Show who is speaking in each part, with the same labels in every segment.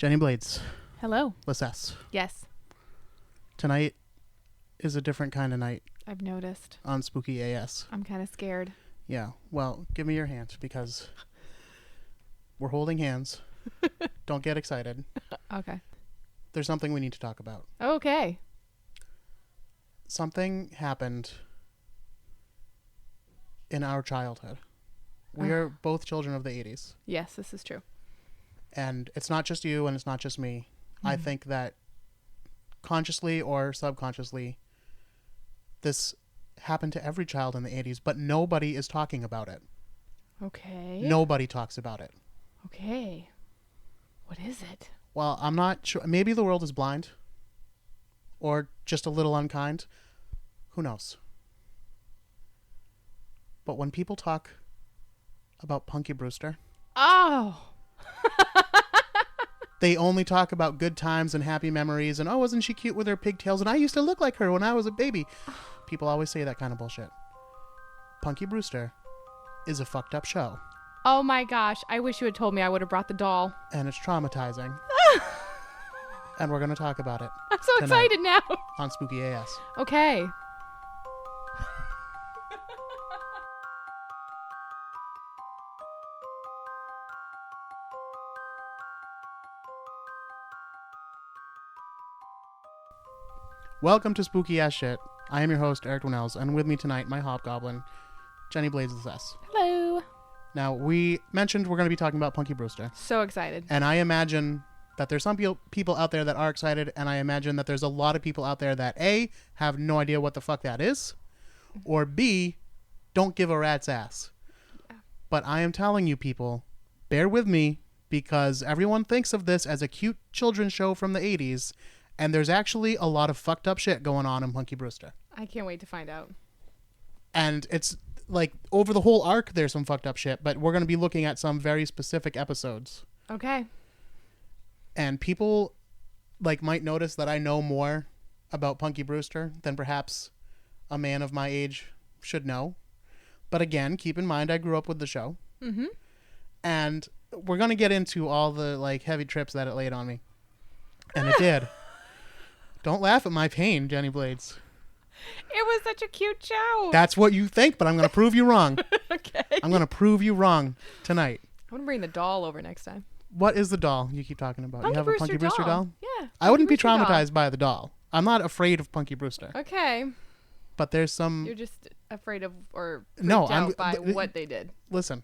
Speaker 1: Jenny Blades.
Speaker 2: Hello.
Speaker 1: Lissess.
Speaker 2: Yes,
Speaker 1: Tonight is a different kind of night
Speaker 2: I've noticed.
Speaker 1: on Spooky AS.
Speaker 2: I'm kind of scared.
Speaker 1: Yeah, well, give me your hand because we're holding hands. Don't get excited.
Speaker 2: Okay.
Speaker 1: There's something we need to talk about.
Speaker 2: Okay.
Speaker 1: Something happened in our childhood. We are both children of the 80s.
Speaker 2: Yes, this is true.
Speaker 1: And it's not just you and it's not just me. I think that consciously or subconsciously, this happened to every child in the 80s, but nobody is talking about it.
Speaker 2: Okay.
Speaker 1: Nobody talks about it.
Speaker 2: Okay. What is it?
Speaker 1: Well, I'm not sure. Maybe the world is blind or just a little unkind. Who knows? But when people talk about Punky Brewster,
Speaker 2: Oh.
Speaker 1: they only talk about good times and happy memories and, oh, wasn't she cute with her pigtails? And I used to look like her when I was a baby. People always say that kind of bullshit. Punky Brewster is a fucked up show.
Speaker 2: Oh my gosh. I wish you had told me. I would have brought the doll.
Speaker 1: And it's traumatizing. And we're going to talk about it
Speaker 2: I'm so
Speaker 1: tonight
Speaker 2: excited now.
Speaker 1: on Spooky AS.
Speaker 2: Okay.
Speaker 1: Welcome to Spooky Ass Shit. I am your host, Eric Winnells, and with me tonight, my hobgoblin, Jenny Blades S.
Speaker 2: Hello.
Speaker 1: Now, we mentioned we're going to be talking about Punky Brewster,
Speaker 2: So excited.
Speaker 1: and I imagine that there's some people out there that are excited, and I imagine that there's a lot of people out there that, A, have no idea what the fuck that is, or B, don't give a rat's ass.
Speaker 2: Yeah.
Speaker 1: But I am telling you people, bear with me, because everyone thinks of this as a cute children's show from the 80s, and there's actually a lot of fucked up shit going on in Punky Brewster.
Speaker 2: I can't wait to find out.
Speaker 1: And it's like over the whole arc, there's some fucked up shit, but we're going to be looking at some very specific episodes.
Speaker 2: Okay.
Speaker 1: And people like might notice that I know more about Punky Brewster than perhaps a man of my age should know. But again, keep in mind, I grew up with the show.
Speaker 2: Mm-hmm.
Speaker 1: And we're going to get into all the like heavy trips that it laid on me. And it did. Don't laugh at my pain, Jenny Blades.
Speaker 2: It was such a cute show.
Speaker 1: That's what you think, but I'm going to prove you wrong.
Speaker 2: Okay.
Speaker 1: I'm going to prove you wrong tonight.
Speaker 2: I'm going to bring the doll over next time.
Speaker 1: What is the doll you keep talking about?
Speaker 2: Punky
Speaker 1: You have
Speaker 2: Brewster
Speaker 1: a Punky Brewster doll?
Speaker 2: Yeah.
Speaker 1: I wouldn't be
Speaker 2: Punky Brewster
Speaker 1: traumatized by the doll. I'm not afraid of Punky Brewster.
Speaker 2: doll. Okay.
Speaker 1: But there's some...
Speaker 2: You're just afraid of or
Speaker 1: No,
Speaker 2: freaked
Speaker 1: I'm-
Speaker 2: out by
Speaker 1: but-
Speaker 2: what they did.
Speaker 1: Listen.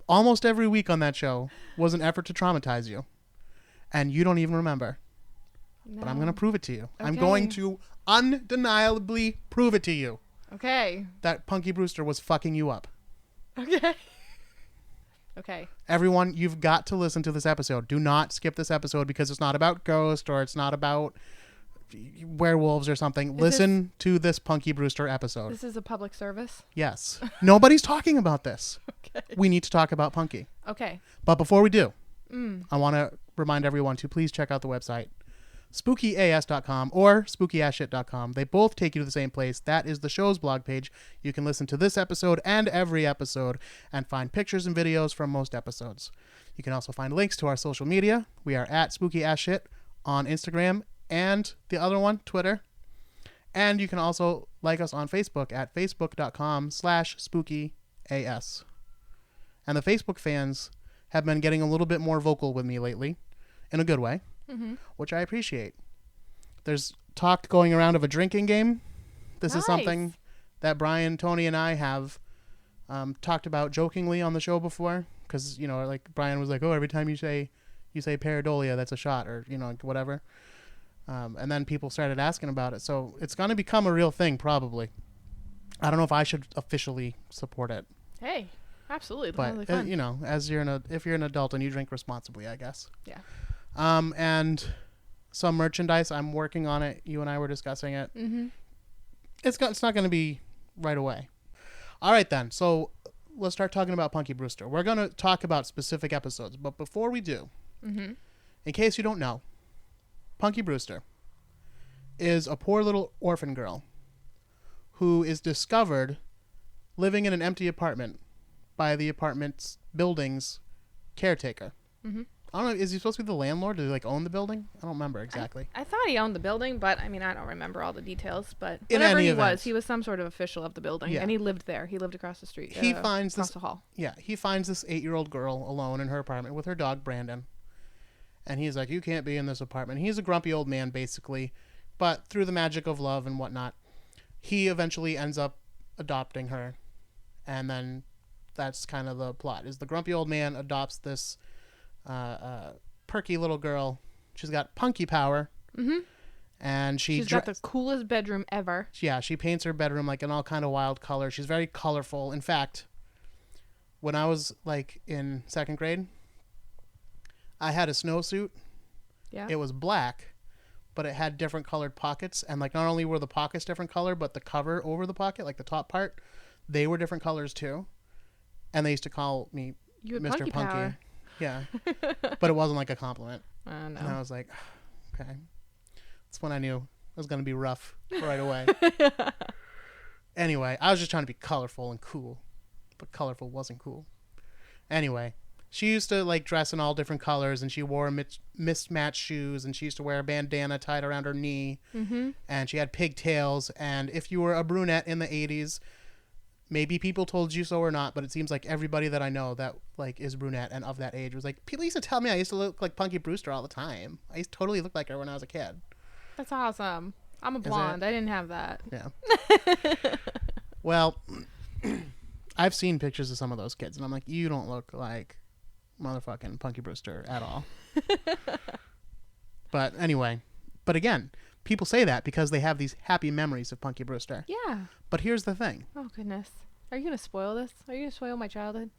Speaker 1: Almost every week on that show was an effort to traumatize you. And you don't even remember. But I'm going to prove it to you. I'm going
Speaker 2: Okay.
Speaker 1: to undeniably prove it to you
Speaker 2: Okay.
Speaker 1: that Punky Brewster was fucking you up.
Speaker 2: Okay. Okay.
Speaker 1: Everyone, you've got to listen to this episode. Do not skip this episode because it's not about ghosts or it's not about werewolves or something. Listen to this Punky Brewster episode.
Speaker 2: This is a public service.
Speaker 1: Yes. Nobody's talking about this.
Speaker 2: Okay.
Speaker 1: We need to talk about Punky.
Speaker 2: Okay.
Speaker 1: But before we do, I want to remind everyone to please check out the website, spookyas.com or spookyasshit.com. They both take you to the same place. That is the show's blog page. You can listen to this episode and every episode and find pictures and videos from most episodes. You can also find links to our social media. We are at spookyasshit on Instagram and the other one, Twitter. And you can also like us on Facebook at facebook.com/spookyas. And the Facebook fans have been getting a little bit more vocal with me lately, in a good way, which I appreciate. There's talk going around of a drinking game. This is something that Brian, Tony, and I have talked about jokingly on the show before, because like Brian was like, "Oh, every time you say pareidolia, that's a shot," or whatever. And then people started asking about it, so it's going to become a real thing probably. I don't know if I should officially support it.
Speaker 2: Hey, absolutely.
Speaker 1: But
Speaker 2: Really fun.
Speaker 1: if you're an adult and you drink responsibly, I guess.
Speaker 2: Yeah.
Speaker 1: And some merchandise, I'm working on it. You and I were discussing it.
Speaker 2: Mm-hmm.
Speaker 1: It's not going to be right away. All right then. So let's start talking about Punky Brewster. We're going to talk about specific episodes, but before we do, in case you don't know, Punky Brewster is a poor little orphan girl who is discovered living in an empty apartment by the apartment's building's caretaker. I don't know. Is he supposed to be the landlord? Do he like own the building? I don't remember exactly.
Speaker 2: I thought he owned the building, but I mean, I don't remember all the details. But
Speaker 1: In
Speaker 2: whatever
Speaker 1: any
Speaker 2: he
Speaker 1: event.
Speaker 2: was some sort of official of the building,
Speaker 1: Yeah.
Speaker 2: and he lived there. He lived across the street.
Speaker 1: He finds
Speaker 2: across
Speaker 1: this.
Speaker 2: the hall.
Speaker 1: Yeah, he finds this 8-year-old girl alone in her apartment with her dog Brandon, and he's like, "You can't be in this apartment." He's a grumpy old man, basically, but through the magic of love and whatnot, he eventually ends up adopting her, and then that's kind of the plot: is the grumpy old man adopts this perky little girl. She's got punky power, and she's
Speaker 2: got the coolest bedroom ever.
Speaker 1: Yeah, she paints her bedroom like in all kind of wild colors. She's very colorful. In fact, when I was like in 2nd grade, I had a snowsuit.
Speaker 2: Yeah.
Speaker 1: It was black, but it had different colored pockets, and like not only were the pockets different color, but the cover over the pocket, like the top part, they were different colors too. And they used to call me
Speaker 2: You had
Speaker 1: Mr.
Speaker 2: punky power.
Speaker 1: Yeah. But it wasn't like a compliment.
Speaker 2: No.
Speaker 1: And I was like, okay. That's when I knew it was going to be rough right away. Anyway, I was just trying to be colorful and cool, but colorful wasn't cool. Anyway, she used to like dress in all different colors, and she wore mismatched shoes, and she used to wear a bandana tied around her knee, and she had pigtails. And if you were a brunette in the 80s, maybe people told you so or not, but it seems like everybody that I know that like is brunette and of that age was like, people used to tell me I used to look like Punky Brewster all the time. I used to totally look like her when I was a kid.
Speaker 2: That's awesome. I'm a blonde. I didn't have that.
Speaker 1: Yeah. Well, I've seen pictures of some of those kids, and I'm like, you don't look like motherfucking Punky Brewster at all. But anyway, but again, people say that because they have these happy memories of Punky Brewster.
Speaker 2: Yeah.
Speaker 1: But here's the thing.
Speaker 2: Oh, goodness. Are you going to spoil this? Are you going to spoil my childhood?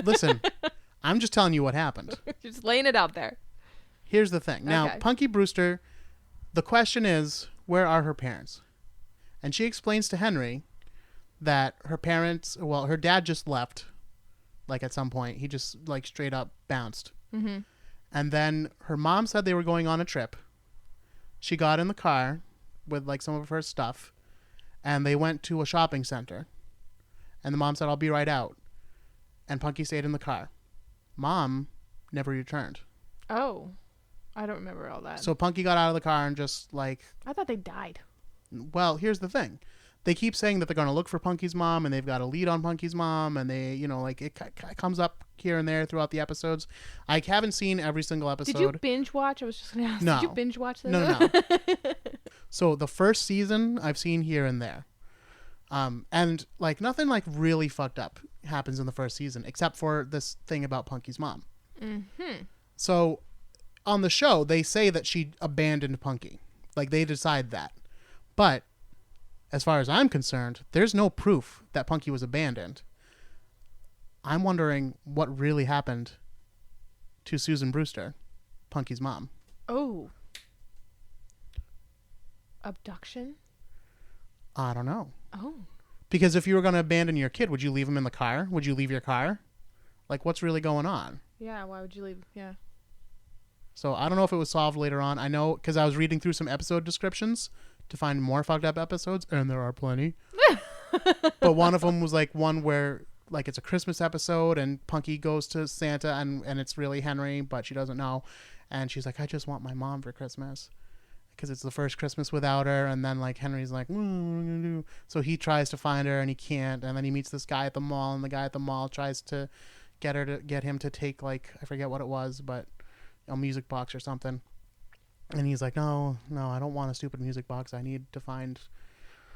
Speaker 1: Listen, I'm just telling you what happened.
Speaker 2: You're just laying it out there.
Speaker 1: Here's the thing. Now,
Speaker 2: Okay.
Speaker 1: Punky Brewster, the question is, where are her parents? And she explains to Henry that her parents, well, her dad just left, like at some point. He just like straight up bounced. And then her mom said they were going on a trip. She got in the car with like some of her stuff, and they went to a shopping center. And the mom said, "I'll be right out." And Punky stayed in the car. Mom never returned.
Speaker 2: Oh. I don't remember all that.
Speaker 1: So Punky got out of the car and just like...
Speaker 2: I thought they died.
Speaker 1: Well, here's the thing. They keep saying that they're going to look for Punky's mom, and they've got a lead on Punky's mom, and they, you know, like it comes up here and there throughout the episodes. I haven't seen every single episode.
Speaker 2: Did you binge watch? I was just going to ask.
Speaker 1: No.
Speaker 2: Did you binge watch this?
Speaker 1: No. So the first season I've seen here and there. And like nothing like really fucked up happens in the first season, except for this thing about Punky's mom. So on the show, they say that she abandoned Punky. Like they decide that. But as far as I'm concerned, there's no proof that Punky was abandoned. I'm wondering what really happened to Susan Brewster, Punky's mom.
Speaker 2: Oh. Abduction?
Speaker 1: I don't know.
Speaker 2: Oh.
Speaker 1: Because if you were going to abandon your kid, would you leave him in the car? Would you leave your car? Like, what's really going on?
Speaker 2: Yeah, why would you leave? Yeah.
Speaker 1: So I don't know if it was solved later on. I know because I was reading through some episode descriptions to find more fucked up episodes, and there are plenty. But one of them was like one where like it's a Christmas episode, and Punky goes to Santa, and it's really Henry, but she doesn't know. And she's like, I just want my mom for Christmas. Because it's the first Christmas without her, and then like Henry's like, what am I gonna do? So he tries to find her and he can't, and then he meets this guy at the mall, and the guy at the mall tries to get him to take like, I forget what it was, but a music box or something. And he's like, no, I don't want a stupid music box. I need to find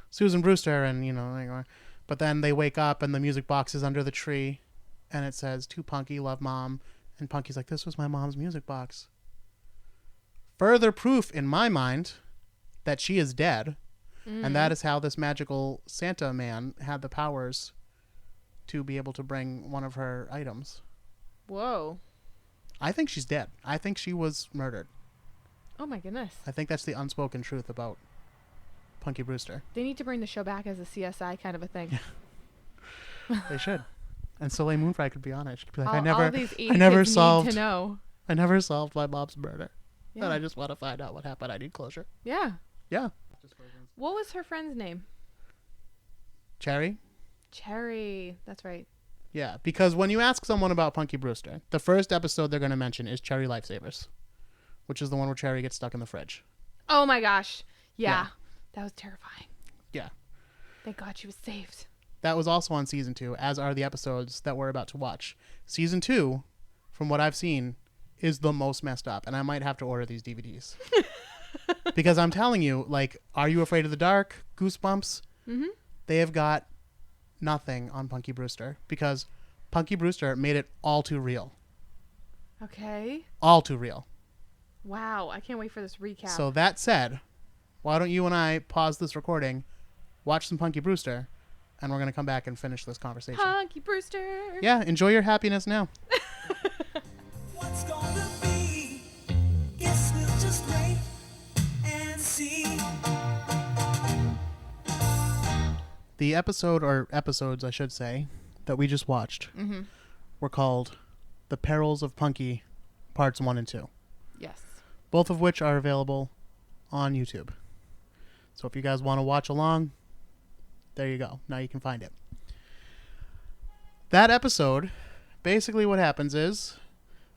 Speaker 1: Susan Brewster, and you know, but then they wake up and the music box is under the tree, and it says, to Punky, love mom, and Punky's like, this was my mom's music box. Further proof in my mind that she is dead, and that is how this magical Santa man had the powers to be able to bring one of her items.
Speaker 2: Whoa.
Speaker 1: I think she's dead. I think she was murdered.
Speaker 2: Oh my goodness.
Speaker 1: I think that's the unspoken truth about Punky Brewster.
Speaker 2: They need to bring the show back as a CSI kind of a thing.
Speaker 1: They should. And Soleil Moonfry could be on it. She could be like,
Speaker 2: all these 80
Speaker 1: I never
Speaker 2: kids
Speaker 1: solved
Speaker 2: need to know.
Speaker 1: I never solved my mom's murder.
Speaker 2: Yeah.
Speaker 1: And I just want to find out what happened. I need closure.
Speaker 2: Yeah.
Speaker 1: Yeah.
Speaker 2: What was her friend's name?
Speaker 1: Cherry?
Speaker 2: Cherry. That's right.
Speaker 1: Yeah, because when you ask someone about Punky Brewster, the first episode they're going to mention is Cherry Lifesavers, which is the one where Cherry gets stuck in the fridge.
Speaker 2: Oh my gosh. Yeah. That was terrifying.
Speaker 1: Yeah.
Speaker 2: Thank God she was saved.
Speaker 1: That was also on season 2, as are the episodes that we're about to watch. Season 2, from what I've seen, is the most messed up, and I might have to order these DVDs. Because I'm telling you, like, Are You Afraid of the Dark? Goosebumps?
Speaker 2: Mm-hmm.
Speaker 1: They have got nothing on Punky Brewster, because Punky Brewster made it all too real.
Speaker 2: Okay.
Speaker 1: All too real.
Speaker 2: Wow. I can't wait for this recap.
Speaker 1: So that said, why don't you and I pause this recording, watch some Punky Brewster, and we're going to come back and finish this conversation.
Speaker 2: Punky Brewster.
Speaker 1: Yeah, enjoy your happiness now.
Speaker 3: What's gonna be? Guess we'll just wait and see.
Speaker 1: The episode, or episodes I should say, that we just watched were called The Perils of Punky, Parts 1 and 2.
Speaker 2: Yes.
Speaker 1: Both of which are available on YouTube. So if you guys want to watch along, there you go. Now you can find it. That episode, basically what happens is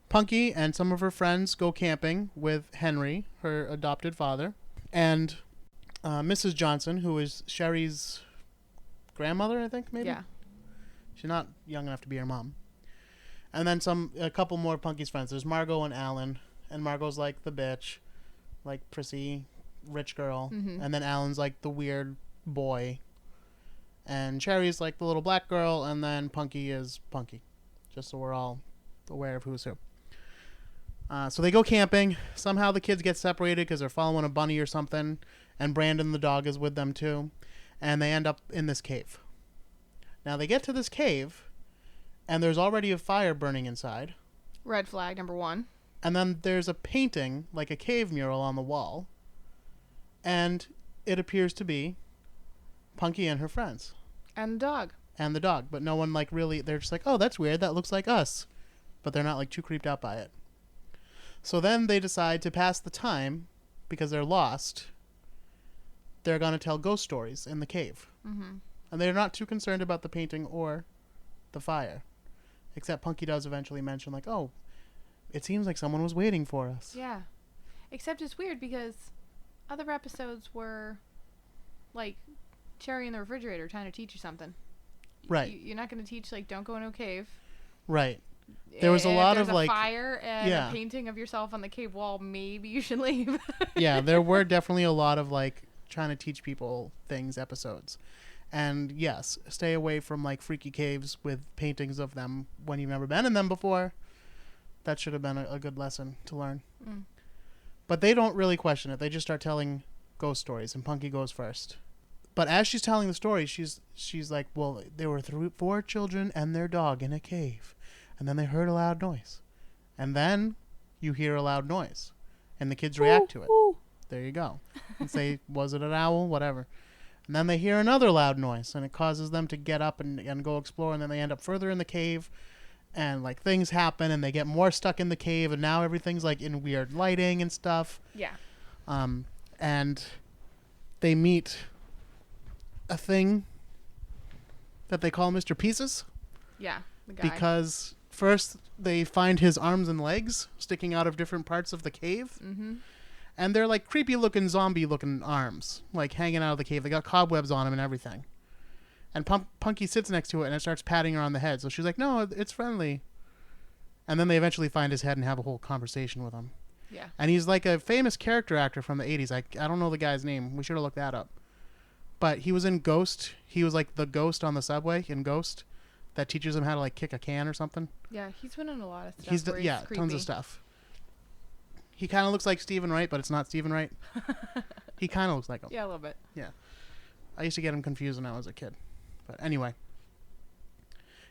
Speaker 1: Punky and some of her friends go camping with Henry, her adopted father, and Mrs. Johnson, who is Sherry's grandmother, I think, maybe?
Speaker 2: Yeah.
Speaker 1: She's not young enough to be her mom. And then a couple more Punky's friends. There's Margot and Alan. And Margot's like the bitch, like prissy, rich girl.
Speaker 2: Mm-hmm.
Speaker 1: And then Alan's like the weird boy. And Cherry's like the little black girl. And then Punky is Punky. Just so we're all aware of who's who. So they go camping. Somehow the kids get separated because they're following a bunny or something. And Brandon the dog is with them too. And they end up in this cave. Now they get to this cave. And there's already a fire burning inside.
Speaker 2: Red flag number 1.
Speaker 1: And then there's a painting, like a cave mural on the wall. And it appears to be Punky and her friends.
Speaker 2: And the dog.
Speaker 1: And the dog. But no one like really, they're just like, oh, that's weird. That looks like us. But they're not like too creeped out by it. So then they decide to pass the time, because they're lost. They're going to tell ghost stories in the cave.
Speaker 2: Mm-hmm.
Speaker 1: And they're not too concerned about the painting or the fire. Except Punky does eventually mention like, oh, it seems like someone was waiting for us.
Speaker 2: Yeah. Except it's weird because other episodes were like Cherry in the refrigerator trying to teach you something.
Speaker 1: Right.
Speaker 2: You're not going to teach like don't go into a cave.
Speaker 1: Right. There was a lot of like
Speaker 2: fire and a painting of yourself on the cave wall. Maybe you should leave.
Speaker 1: Yeah, there were definitely a lot of like trying to teach people things episodes. And yes, stay away from like freaky caves with paintings of them when you've never been in them before. That should have been a good lesson to learn. Mm. But they don't really question it. They just start telling ghost stories, and Punky goes first. But as she's telling the story, she's like, well, there were 4 children and their dog in a cave. And then they heard a loud noise. And then you hear a loud noise. And the kids react to it. There you go. And say, was it an owl? Whatever. And then they hear another loud noise. And it causes them to get up and go explore. And then they end up further in the cave. And like things happen. And they get more stuck in the cave. And now everything's like in weird lighting and stuff.
Speaker 2: Yeah.
Speaker 1: And they meet a thing that they call Mr. Pieces.
Speaker 2: Yeah, the guy.
Speaker 1: Because first they find his arms and legs sticking out of different parts of the cave.
Speaker 2: Mm-hmm. And
Speaker 1: they're like creepy looking zombie looking arms, like hanging out of the cave. They got cobwebs on them and everything. And Punky sits next to it and it starts patting her on the head. So she's like, no, it's friendly. And then they eventually find his head and have a whole conversation with him.
Speaker 2: Yeah.
Speaker 1: And he's like a famous character actor from the 80s. I don't know the guy's name. We should have looked that up. But he was in Ghost. He was like the ghost on the subway in Ghost that teaches him how to like kick a can or something.
Speaker 2: Yeah, he's been in a lot of stuff.
Speaker 1: He's tons of stuff. He kind of looks like Stephen Wright, but it's not Stephen Wright. He kind of looks like him.
Speaker 2: Yeah, a little bit.
Speaker 1: Yeah. I used to get him confused when I was a kid. But anyway.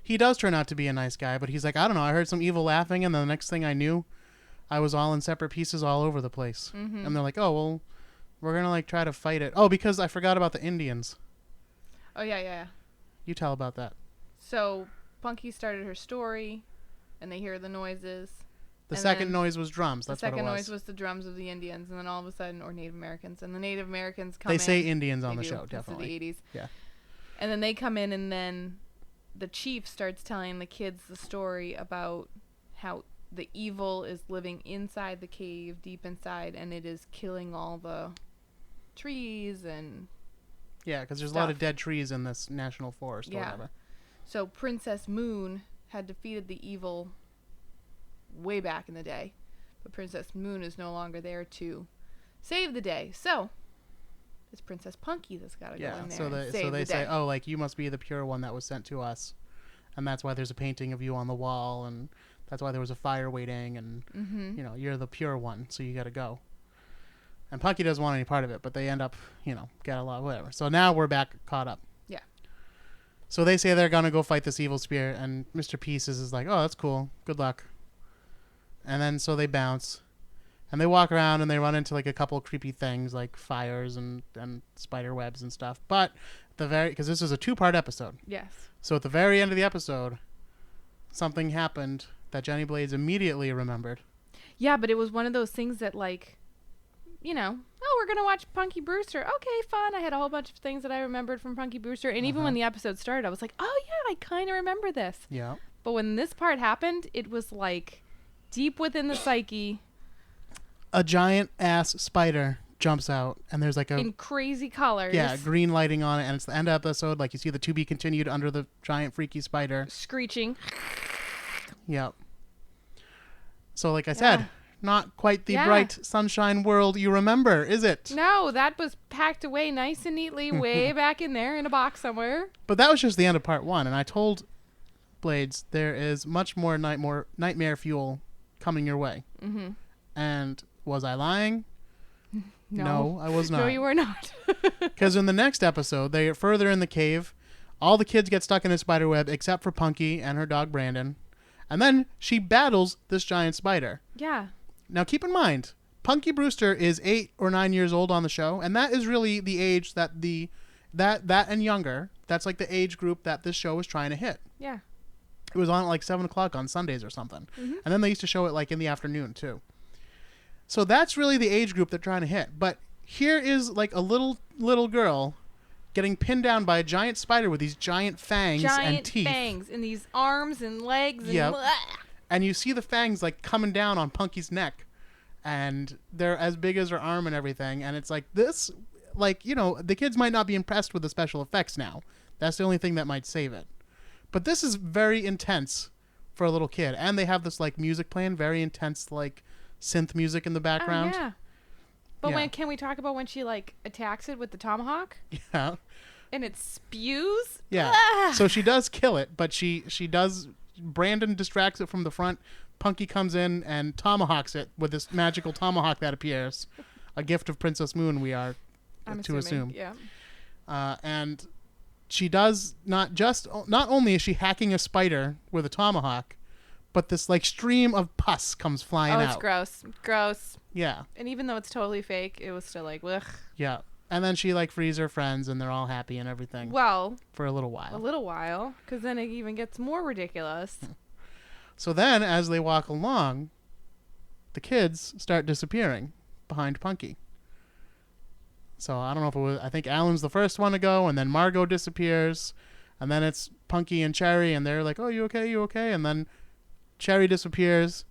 Speaker 1: He does turn out to be a nice guy, but he's like, I don't know, I heard some evil laughing, and then the next thing I knew, I was all in separate pieces all over the place. Mm-hmm. And they're like, oh, well, we're going to like try to fight it. Oh, because I forgot about the Indians.
Speaker 2: Oh, yeah.
Speaker 1: You tell about that.
Speaker 2: So Punky started her story, and they hear the noises.
Speaker 1: The second noise was drums. That's what it was.
Speaker 2: The second noise was the drums of the Indians, and then all of a sudden, or Native Americans, and the Native Americans come in.
Speaker 1: They say Indians on the show, definitely.
Speaker 2: The 80s.
Speaker 1: Yeah.
Speaker 2: And then they come in, and then the chief starts telling the kids the story about how the evil is living inside the cave, deep inside, and it is killing all the trees and
Speaker 1: Yeah, because there's a lot of dead trees in this national forest or whatever.
Speaker 2: So Princess Moon had defeated the evil way back in the day, but Princess Moon is no longer there to save the day. So it's Princess Punky that's got to go in there and save
Speaker 1: they
Speaker 2: the
Speaker 1: say,
Speaker 2: day.
Speaker 1: oh, like, you must be the pure one that was sent to us, and that's why there's a painting of you on the wall, and that's why there was a fire waiting, and you know, you're the pure one, so you got to go. And Punky doesn't want any part of it, but they end up, you know, get a lot, whatever. So now we're back caught up.
Speaker 2: Yeah.
Speaker 1: So they say they're gonna go fight this evil spirit, and Mr. Pieces is like, oh, that's cool, good luck. And then so they bounce. And they walk around and they run into like a couple creepy things like fires and spider webs and stuff. But because this is a 2-part episode.
Speaker 2: Yes.
Speaker 1: So at the very end of the episode, something happened that Jenny Blades immediately remembered.
Speaker 2: Yeah, but it was one of those things that, like, you know, oh, we're going to watch Punky Brewster. Okay, fun. I had a whole bunch of things that I remembered from Punky Brewster. And even when the episode started, I was like, oh, yeah, I kind of remember this.
Speaker 1: Yeah.
Speaker 2: But when this part happened, it was like deep within the psyche.
Speaker 1: A giant ass spider jumps out, and there's like
Speaker 2: in crazy colors.
Speaker 1: Yeah, green lighting on it, and it's the end of the episode. Like, you see the to be continued under the giant freaky spider.
Speaker 2: Screeching.
Speaker 1: Yep. So, like I said, not quite the
Speaker 2: Yeah.
Speaker 1: bright sunshine world you remember, is it?
Speaker 2: No, that was packed away nice and neatly way back in there in a box somewhere.
Speaker 1: But that was just the end of part 1, and I told Blades there is much more nightmare fuel coming your way.
Speaker 2: Mm-hmm.
Speaker 1: And was I lying?
Speaker 2: No,
Speaker 1: I was not.
Speaker 2: No, you were not.
Speaker 1: Because in the next episode, they are further in the cave. All the kids get stuck in a spider web except for Punky and her dog Brandon. And then she battles this giant spider.
Speaker 2: Yeah.
Speaker 1: Now keep in mind, Punky Brewster is 8 or 9 years old on the show, and that is really the age that that and younger. That's like the age group that this show was trying to hit.
Speaker 2: Yeah.
Speaker 1: It was on at like 7 o'clock on Sundays or something.
Speaker 2: Mm-hmm.
Speaker 1: And then they used to show it like in the afternoon too. So that's really the age group they're trying to hit. But here is like a little girl getting pinned down by a giant spider with these giant fangs and teeth.
Speaker 2: Giant fangs and these arms and legs. And
Speaker 1: Yep. And you see the fangs like coming down on Punky's neck. And they're as big as her arm and everything. And it's like this, like, you know, the kids might not be impressed with the special effects now. That's the only thing that might save it. But this is very intense for a little kid. And they have this like music playing, very intense like synth music in the background.
Speaker 2: Oh, yeah. But
Speaker 1: Yeah.
Speaker 2: can we talk about when she like attacks it with the tomahawk
Speaker 1: Yeah.
Speaker 2: and it spews?
Speaker 1: Yeah.
Speaker 2: Ah!
Speaker 1: So she does kill it, but she does. Brandon distracts it from the front. Punky comes in and tomahawks it with this magical tomahawk that appears. A gift of Princess Moon, we are
Speaker 2: I'm
Speaker 1: to assume.
Speaker 2: Yeah.
Speaker 1: And she does not only is she hacking a spider with a tomahawk, but this like stream of pus comes flying out.
Speaker 2: Oh, it's gross. Gross.
Speaker 1: Yeah.
Speaker 2: And even though it's totally fake, it was still like, ugh.
Speaker 1: Yeah. And then she like frees her friends and they're all happy and everything
Speaker 2: Well,
Speaker 1: for a little while.
Speaker 2: a little while, because then it even gets more ridiculous.
Speaker 1: So then, as they walk along, the kids start disappearing behind Punky. So I don't know if it was. I think Alan's the first one to go, and then Margot disappears, and then it's Punky and Cherry, and they're like, "Oh, you okay? You okay?" And then Cherry disappears,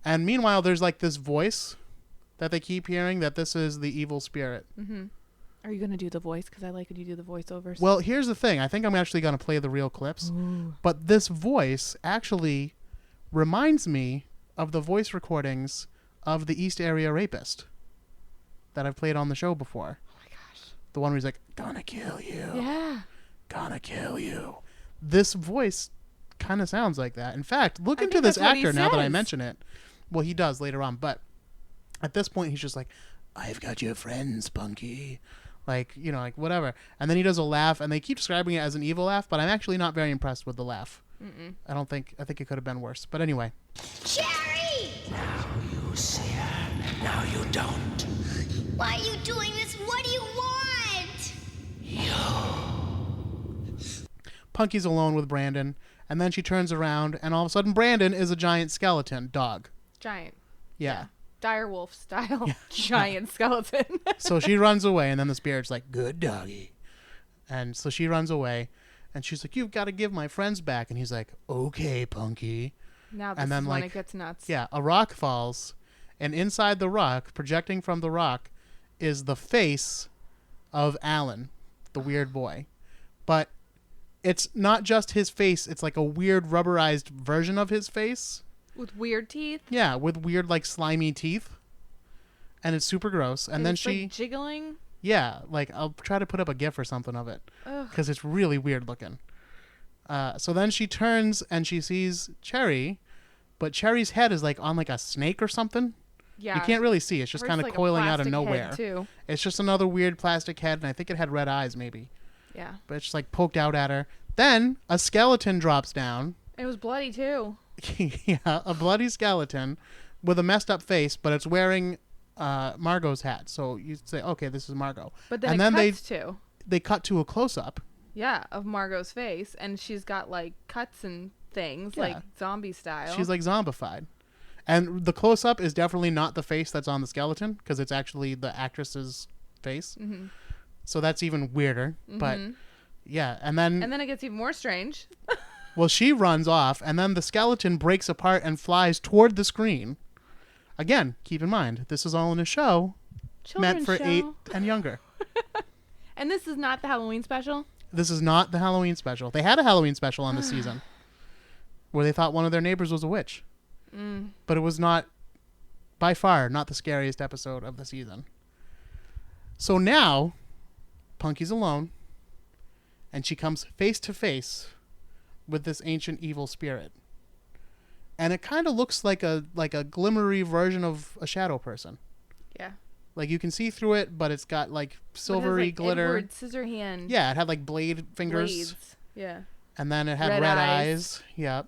Speaker 1: and meanwhile, there's like this voice that they keep hearing that this is the evil spirit.
Speaker 2: Mm-hmm. Are you gonna do the voice? Because I like when you do the voiceovers.
Speaker 1: Well, here's the thing. I think I'm actually going to play the real clips, but this voice actually reminds me of the voice recordings of the East Area Rapist that I've played on the show before.
Speaker 2: Oh my gosh.
Speaker 1: The one where he's like, "Gonna kill you.
Speaker 2: Yeah.
Speaker 1: Gonna kill you." This voice kind of sounds like that. In fact, look
Speaker 2: I
Speaker 1: into
Speaker 2: think
Speaker 1: this
Speaker 2: that's what he
Speaker 1: actor now that I
Speaker 2: says.
Speaker 1: mention it. Well, he does later on, but at this point, he's just like, "I've got your friends, Punky." Like, you know, like whatever. And then he does a laugh, and they keep describing it as an evil laugh, but I'm actually not very impressed with the laugh.
Speaker 2: Mm-mm.
Speaker 1: I think it could have been worse. But anyway.
Speaker 4: Cherry!
Speaker 3: Now you see her, and now you don't.
Speaker 4: Why are you doing this? What do you want?
Speaker 1: Punky's alone with Brandon, and then she turns around, and all of a sudden Brandon is a giant skeleton dog.
Speaker 2: Giant.
Speaker 1: Yeah.
Speaker 2: Direwolf style giant skeleton.
Speaker 1: So she runs away, and then the spirit's like, "Good doggy." And so she runs away. And she's like, you've got to give my friends back. And he's like, okay, Punky.
Speaker 2: Now this
Speaker 1: And then,
Speaker 2: is when
Speaker 1: like,
Speaker 2: it gets nuts.
Speaker 1: Yeah, a rock falls, and inside the rock, projecting from the rock, is the face of Alan, the weird boy. But it's not just his face. It's like a weird rubberized version of his face.
Speaker 2: With weird teeth.
Speaker 1: Yeah, with weird, like, slimy teeth. And it's super gross. And then
Speaker 2: it's,
Speaker 1: she...
Speaker 2: like, jiggling.
Speaker 1: Yeah, like, I'll try to put up a GIF or something of it. Because it's really weird looking. So then she turns and she sees Cherry, but Cherry's head is like on like a snake or something.
Speaker 2: Yeah.
Speaker 1: You can't really see. It's just kind of
Speaker 2: like
Speaker 1: coiling out of nowhere.
Speaker 2: Too.
Speaker 1: It's just another weird plastic head, and I think it had red eyes maybe.
Speaker 2: Yeah.
Speaker 1: But it's just like poked out at her. Then a skeleton drops down.
Speaker 2: It was bloody too.
Speaker 1: Yeah, a bloody skeleton with a messed up face, but it's wearing Margot's hat. So you say, okay, this is Margot.
Speaker 2: But then
Speaker 1: and
Speaker 2: it
Speaker 1: then
Speaker 2: cuts to.
Speaker 1: They cut to a close-up.
Speaker 2: Yeah, of Margot's face, and she's got like cuts and things,
Speaker 1: Yeah.
Speaker 2: like zombie style.
Speaker 1: She's like zombified. And the close-up is definitely not the face that's on the skeleton, because it's actually the actress's face.
Speaker 2: Mm-hmm.
Speaker 1: So that's even weirder.
Speaker 2: Mm-hmm.
Speaker 1: But yeah, and then
Speaker 2: it gets even more strange.
Speaker 1: well, she runs off, and then the skeleton breaks apart and flies toward the screen. Again, keep in mind, this is all in a show meant for 8 and younger.
Speaker 2: And this is not the Halloween special?
Speaker 1: This is not the Halloween special. They had a Halloween special on this season where they thought one of their neighbors was a witch. But it was not, by far, not the scariest episode of the season. So now, Punky's alone, and she comes face to face with this ancient evil spirit. And it kind of looks like a glimmery version of a shadow person.
Speaker 2: Yeah.
Speaker 1: Like you can see through it, but it's got like silvery
Speaker 2: like
Speaker 1: glitter.
Speaker 2: Edward Scissorhand.
Speaker 1: Yeah, it had like blade fingers.
Speaker 2: Blades. Yeah.
Speaker 1: And then it had
Speaker 2: Red
Speaker 1: red
Speaker 2: eyes.
Speaker 1: eyes. Yep.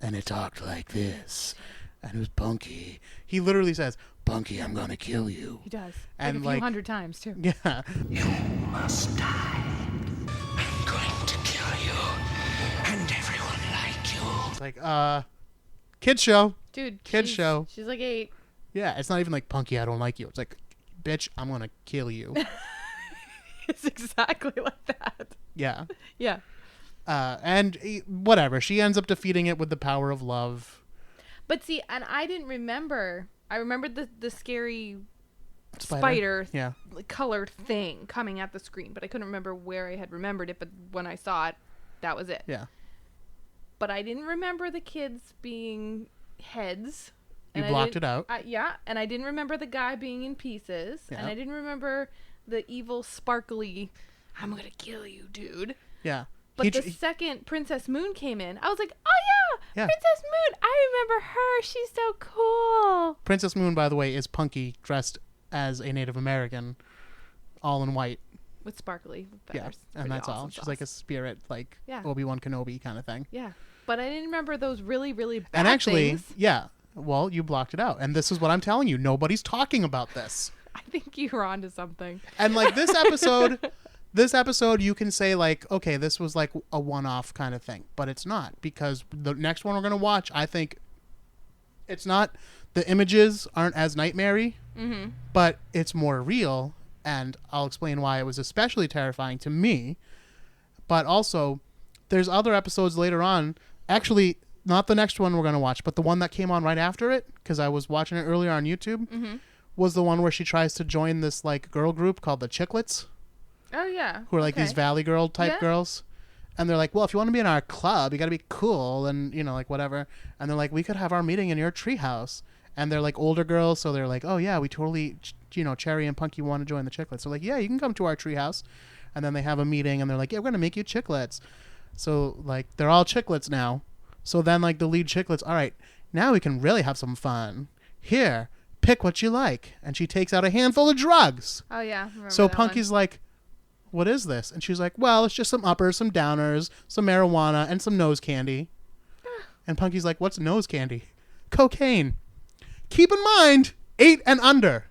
Speaker 1: And it talked like this. And it was Punky. He literally says, Punky, I'm going to kill you.
Speaker 2: He does.
Speaker 1: And
Speaker 2: like a few hundred times, too.
Speaker 1: Yeah.
Speaker 3: You must die. I'm going to kill you. And everyone like you.
Speaker 1: It's like, kid show.
Speaker 2: Dude,
Speaker 1: Kids show.
Speaker 2: She's like 8.
Speaker 1: Yeah, it's not even like, Punky, I don't like you. It's like, bitch, I'm going to kill you.
Speaker 2: It's exactly like that.
Speaker 1: Yeah.
Speaker 2: Yeah.
Speaker 1: And whatever. She ends up defeating it with the power of love.
Speaker 2: But see, and I didn't remember. I remembered the scary spider
Speaker 1: Yeah.
Speaker 2: colored thing coming at the screen, but I couldn't remember where I had remembered it. But when I saw it, that was it.
Speaker 1: Yeah.
Speaker 2: But I didn't remember the kids being heads.
Speaker 1: You
Speaker 2: and
Speaker 1: blocked it out.
Speaker 2: Yeah, and I didn't remember the guy being in pieces.
Speaker 1: Yeah.
Speaker 2: And I didn't remember the evil, sparkly, I'm going to kill you, dude.
Speaker 1: Yeah.
Speaker 2: But the second Princess Moon came in, I was like, oh yeah, Princess Moon. I remember her. She's so cool.
Speaker 1: Princess Moon, by the way, is Punky dressed as a Native American, all in white.
Speaker 2: With sparkly feathers.
Speaker 1: Yeah, and that's all. She's like a spirit, like
Speaker 2: Yeah.
Speaker 1: Obi-Wan Kenobi kind of thing.
Speaker 2: Yeah, but I didn't remember those really, really bad
Speaker 1: And actually,
Speaker 2: things.
Speaker 1: yeah, well, you blocked it out. And this is what I'm telling you. Nobody's talking about this.
Speaker 2: I think you were onto something.
Speaker 1: And like this episode, you can say like, okay, this was like a one-off kind of thing. But it's not, because the next one we're going to watch, I think it's not, the images aren't as nightmare-y, but it's more real. And I'll explain why it was especially terrifying to me. But also, there's other episodes later on. Actually, not the next one we're going to watch, but the one that came on right after it, because I was watching it earlier on YouTube, was the one where she tries to join this like girl group called the Chiclets,
Speaker 2: Oh yeah.
Speaker 1: who are like these Valley Girl type
Speaker 2: Yeah.
Speaker 1: girls. And they're like, well, if you want to be in our club, you got to be cool and, you know, like whatever. And they're like, we could have our meeting in your treehouse. And they're like older girls, so they're like, oh yeah, we totally, you know, Cherry and Punky want to join the Chiclets. So like, yeah, you can come to our treehouse. And then they have a meeting, and they're like, yeah, we're going to make you Chiclets. So like, they're all Chiclets now. So then like the lead Chiclets, all right, now we can really have some fun. Here, pick what you like. And she takes out a handful of drugs.
Speaker 2: Oh yeah. Remember
Speaker 1: So
Speaker 2: that
Speaker 1: Punky's like, what is this? And she's like, well, it's just some uppers, some downers, some marijuana, and some nose candy. And Punky's like, what's nose candy? Cocaine. Keep in mind, 8 and under.
Speaker 2: one.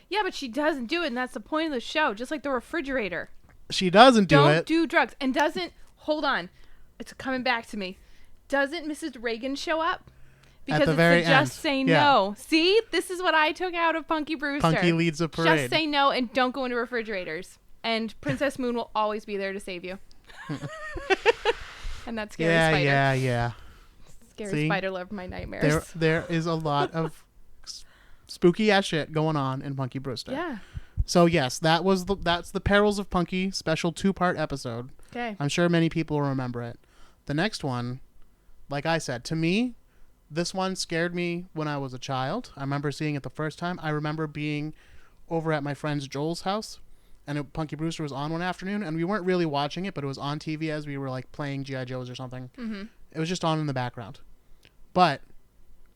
Speaker 2: Yeah, but she doesn't do it, and that's the point of the show. Just like the refrigerator.
Speaker 1: She doesn't do
Speaker 2: Don't
Speaker 1: it.
Speaker 2: do drugs, and doesn't. Hold on, it's coming back to me. Doesn't Mrs. Reagan show up? Because
Speaker 1: the
Speaker 2: it's
Speaker 1: very
Speaker 2: the just
Speaker 1: end.
Speaker 2: say
Speaker 1: Yeah.
Speaker 2: no. See, this is what I took out of Punky Brewster.
Speaker 1: Punky leads the parade.
Speaker 2: Just say no and don't go into refrigerators. And Princess Moon will always be there to save you. And that scary spider.
Speaker 1: Yeah.
Speaker 2: Scary
Speaker 1: See?
Speaker 2: spider loved my nightmares.
Speaker 1: There is a lot of spooky ass shit going on in Punky Brewster.
Speaker 2: Yeah.
Speaker 1: So yes, that's the Perils of Punky special 2-part episode.
Speaker 2: Okay.
Speaker 1: I'm sure many people will remember it. The next one, like I said, to me, this one scared me when I was a child. I remember seeing it the first time. I remember being over at my friend's Joel's house, and Punky Brewster was on one afternoon, and we weren't really watching it, but it was on TV as we were like playing G.I. Joes or something. Mm-hmm. It was just on in the background. But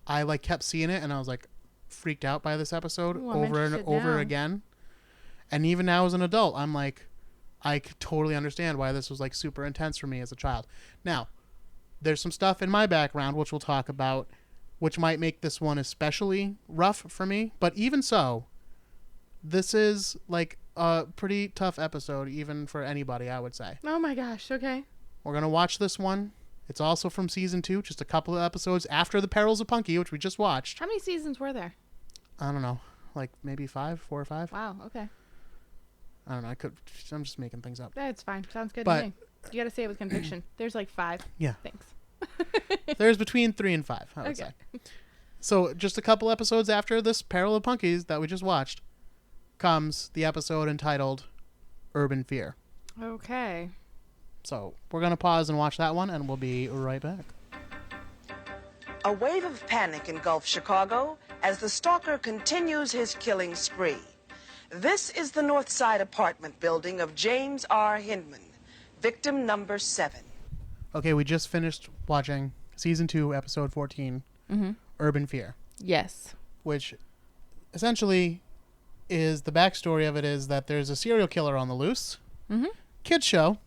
Speaker 1: I like kept seeing it, and I was like freaked out by this episode over and over again. And even now as an adult, I'm like, I could totally understand why this was like super intense for me as a child. Now, there's some stuff in my background, which we'll talk about, which might make this one especially rough for me. But even so, this is like a pretty tough episode, even for anybody, I would say.
Speaker 2: Oh my gosh. Okay.
Speaker 1: We're going to watch this one. It's also from season 2, just a couple of episodes after The Perils of Punky, which we just watched.
Speaker 2: How many seasons were there?
Speaker 1: I don't know. Like maybe 4 or 5.
Speaker 2: Wow. Okay.
Speaker 1: I don't know. I'm just making things up.
Speaker 2: That's fine. Sounds good
Speaker 1: But
Speaker 2: to me. You got to say it with conviction. There's like 5.
Speaker 1: Yeah.
Speaker 2: Thanks.
Speaker 1: There's between 3 and 5, I would say. So just a couple episodes after this Peril of Punkies that we just watched comes the episode entitled Urban Fear.
Speaker 2: Okay.
Speaker 1: So we're going to pause and watch that one, and we'll be right back.
Speaker 5: A wave of panic engulfs Chicago as the stalker continues his killing spree. This is the North Side apartment building of James R. Hindman, victim number 7.
Speaker 1: Okay, we just finished watching season 2, episode 14, Urban Fear.
Speaker 2: Yes.
Speaker 1: Which essentially is the backstory of it is that there's a serial killer on the loose. Mm-hmm. Kids show.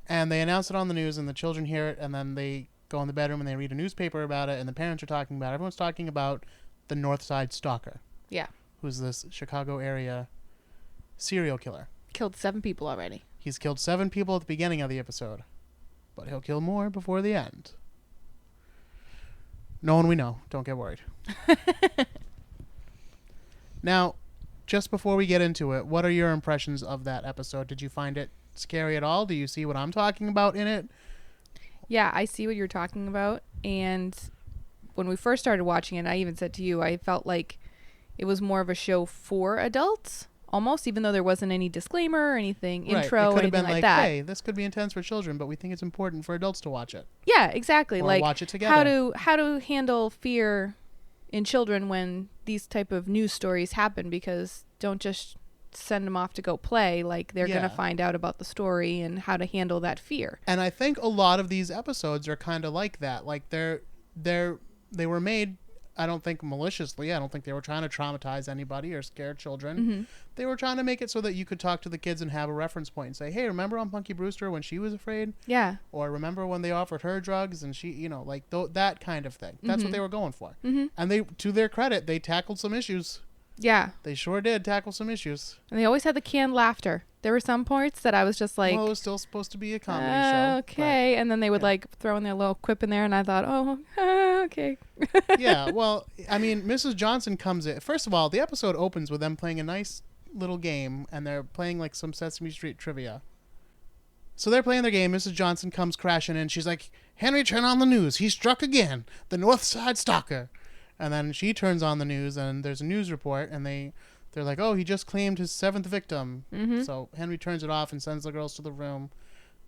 Speaker 1: And they announce it on the news, and the children hear it, and then they go in the bedroom and they read a newspaper about it, and the parents are talking about it. Everyone's talking about the North Side Stalker.
Speaker 2: Yeah.
Speaker 1: Who's this Chicago area serial killer.
Speaker 2: Killed 7 people already.
Speaker 1: He's killed 7 people at the beginning of the episode, but he'll kill more before the end. No one we know. Don't get worried. Now, just before we get into it, what are your impressions of that episode? Did you find it scary at all? Do you see what I'm talking about in it?
Speaker 2: Yeah, I see what you're talking about. And when we first started watching it, I even said to you, I felt like it was more of a show for adults, almost, even though there wasn't any disclaimer or anything, intro or anything like that.
Speaker 1: Hey, this could be intense for children, but we think it's important for adults to watch it.
Speaker 2: Yeah, exactly.
Speaker 1: Or
Speaker 2: like
Speaker 1: watch it together.
Speaker 2: How to handle fear in children when these type of news stories happen, because don't just send them off to go play. Like, they're going to find out about the story and how to handle that fear.
Speaker 1: And I think a lot of these episodes are kind of like that. Like they were made, I don't think maliciously. I don't think they were trying to traumatize anybody or scare children. Mm-hmm. They were trying to make it so that you could talk to the kids and have a reference point and say, hey, remember on Punky Brewster when she was afraid?
Speaker 2: Yeah.
Speaker 1: Or remember when they offered her drugs and she, like that kind of thing. That's what they were going for. Mm-hmm. And they, to their credit, they tackled some issues.
Speaker 2: Yeah.
Speaker 1: They sure did tackle some issues.
Speaker 2: And they always had the canned laughter. There were some parts that I was just like...
Speaker 1: Well, it was still supposed to be a comedy show.
Speaker 2: Okay. And then they would like throw in their little quip in there, and I thought, okay.
Speaker 1: Yeah, well, I mean, Mrs. Johnson comes in. First of all, the episode opens with them playing a nice little game, and they're playing like some Sesame Street trivia. So they're playing their game. Mrs. Johnson comes crashing in. She's like, Henry, turn on the news. He struck again. The North Side Stalker. And then she turns on the news, and there's a news report, and they're like, oh, he just claimed his 7th victim. Mm-hmm. So Henry turns it off and sends the girls to the room.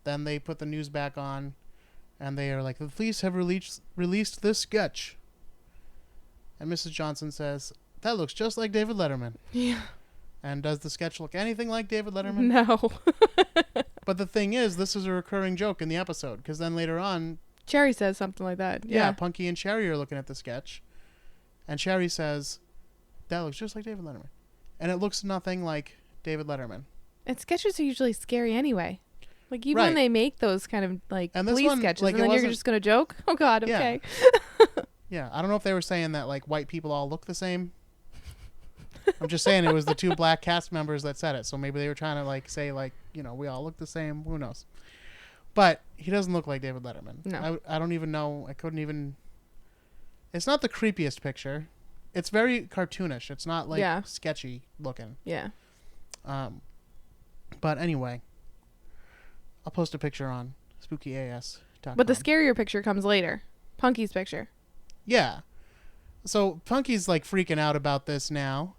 Speaker 1: Then they put the news back on, and they are like, the police have released this sketch. And Mrs. Johnson says, that looks just like David Letterman.
Speaker 2: Yeah.
Speaker 1: And does the sketch look anything like David Letterman?
Speaker 2: No.
Speaker 1: But the thing is, this is a recurring joke in the episode, because then later on...
Speaker 2: Cherry says something like that.
Speaker 1: Yeah, Punky and Cherry are looking at the sketch. And Cherry says, that looks just like David Letterman. And it looks nothing like David Letterman.
Speaker 2: And sketches are usually scary anyway. Like, even when they make those kind of, like, police sketches,
Speaker 1: like,
Speaker 2: and then you're just going to joke? Oh, God, okay.
Speaker 1: Yeah, I don't know if they were saying that, like, white people all look the same. I'm just saying it was the 2 black cast members that said it. So maybe they were trying to, like, say, like, we all look the same. Who knows? But he doesn't look like David Letterman.
Speaker 2: No.
Speaker 1: I don't even know. I couldn't even... It's not the creepiest picture. It's very cartoonish. It's not like sketchy looking.
Speaker 2: Yeah.
Speaker 1: But anyway, I'll post a picture on spookyas.com.
Speaker 2: But the scarier picture comes later. Punky's picture.
Speaker 1: Yeah. So Punky's like freaking out about this now.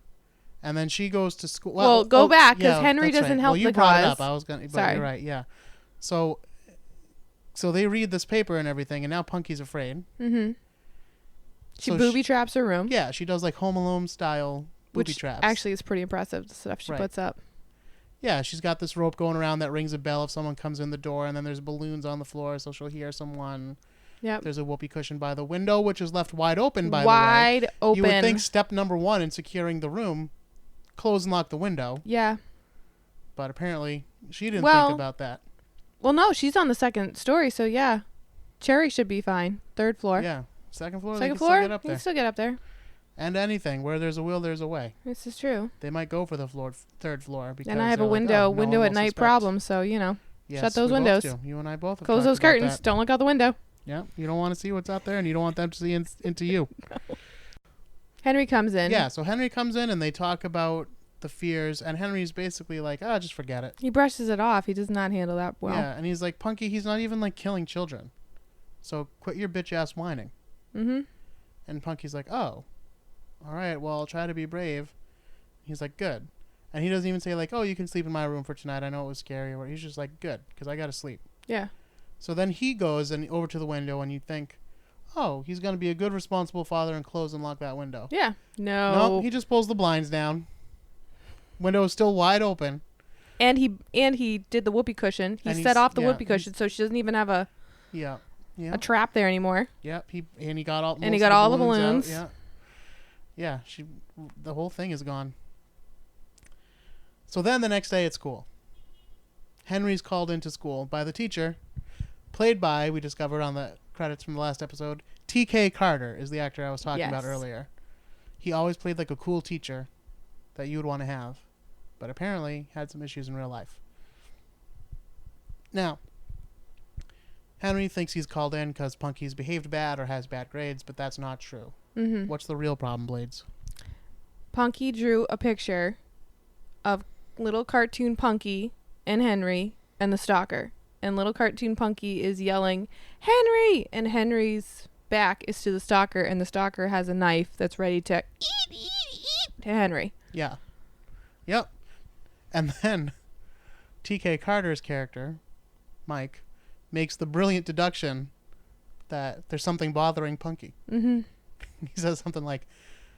Speaker 1: And then she goes to school.
Speaker 2: Well, go back, 'cause Henry
Speaker 1: that's
Speaker 2: doesn't
Speaker 1: right.
Speaker 2: help
Speaker 1: well, you
Speaker 2: the
Speaker 1: brought it
Speaker 2: cause.
Speaker 1: up. I was gonna. But
Speaker 2: Sorry.
Speaker 1: You're right. Yeah. So they read this paper and everything, and now Punky's afraid.
Speaker 2: Mm-hmm. She
Speaker 1: So
Speaker 2: booby traps her room.
Speaker 1: Yeah, she does like Home Alone style booby
Speaker 2: Which
Speaker 1: traps.
Speaker 2: actually is pretty impressive, the stuff she
Speaker 1: Right.
Speaker 2: puts up.
Speaker 1: Yeah, she's got this rope going around that rings a bell if someone comes in the door, and then there's balloons on the floor, so she'll hear someone.
Speaker 2: Yep.
Speaker 1: There's a whoopee cushion by the window, which is left wide open, by the way.
Speaker 2: Wide open.
Speaker 1: You would think step number 1 in securing the room, close and lock the window.
Speaker 2: Yeah.
Speaker 1: But apparently, she didn't
Speaker 2: Well,
Speaker 1: think about that.
Speaker 2: Well, no, she's on the second story, so yeah. Cherry should be fine. Third floor.
Speaker 1: Yeah. Second floor, they
Speaker 2: Second
Speaker 1: can
Speaker 2: floor?
Speaker 1: still get up
Speaker 2: You
Speaker 1: there.
Speaker 2: can still get up there.
Speaker 1: And anything. Where there's a will, there's a way.
Speaker 2: This is true.
Speaker 1: They might go for the third floor. Because
Speaker 2: And I have a
Speaker 1: they're like,
Speaker 2: window
Speaker 1: oh, no
Speaker 2: window
Speaker 1: one
Speaker 2: at
Speaker 1: will
Speaker 2: night
Speaker 1: suspect.
Speaker 2: problem, so, you know.
Speaker 1: Yes,
Speaker 2: Shut those
Speaker 1: we both
Speaker 2: windows.
Speaker 1: do. You and I both have
Speaker 2: Close
Speaker 1: talked
Speaker 2: those
Speaker 1: about
Speaker 2: curtains.
Speaker 1: that.
Speaker 2: Don't look out the window.
Speaker 1: Yeah, you don't want to see what's out there, and you don't want them to see into you.
Speaker 2: Henry comes in.
Speaker 1: Yeah, so Henry comes in, and they talk about the fears, and Henry's basically like, just forget it.
Speaker 2: He brushes it off. He does not handle that well.
Speaker 1: Yeah, and he's like, Punky, he's not even like killing children. So quit your bitch ass whining.
Speaker 2: Mm-hmm.
Speaker 1: And Punky's like, oh, all right, well, I'll try to be brave. He's like, good. And he doesn't even say like, oh, you can sleep in my room for tonight. I know it was scary. Or he's just like, good, because I got to sleep.
Speaker 2: Yeah.
Speaker 1: So then he goes and over to the window, and you think, oh, he's going to be a good, responsible father and close and lock that window.
Speaker 2: Yeah. No.
Speaker 1: Nope, he just pulls the blinds down. Window is still wide open.
Speaker 2: And he did the whoopee cushion. He
Speaker 1: And
Speaker 2: set off the
Speaker 1: yeah,
Speaker 2: whoopee cushion, so she doesn't even have a
Speaker 1: Yeah. Yeah.
Speaker 2: trap there anymore.
Speaker 1: Yep. He got all.
Speaker 2: And he
Speaker 1: most
Speaker 2: got
Speaker 1: of
Speaker 2: all the
Speaker 1: out.
Speaker 2: balloons.
Speaker 1: Yeah. Yeah. The whole thing is gone. So then the next day at school, Henry's called into school by the teacher, played by, we discovered on the credits from the last episode, T.K. Carter is the actor I was talking about
Speaker 2: Yes.
Speaker 1: earlier. He always played like a cool teacher that you would want to have, but apparently had some issues in real life. Now, Henry thinks he's called in because Punky's behaved bad or has bad grades, but that's not true.
Speaker 2: Mm-hmm.
Speaker 1: What's the real problem, Blades?
Speaker 2: Punky drew a picture of little cartoon Punky and Henry and the stalker. And little cartoon Punky is yelling, Henry! And Henry's back is to the stalker, and the stalker has a knife that's ready to eat to Henry.
Speaker 1: Yeah. Yep. And then T.K. Carter's character, Mike, makes the brilliant deduction that there's something bothering Punky.
Speaker 2: Mm-hmm.
Speaker 1: He says something like,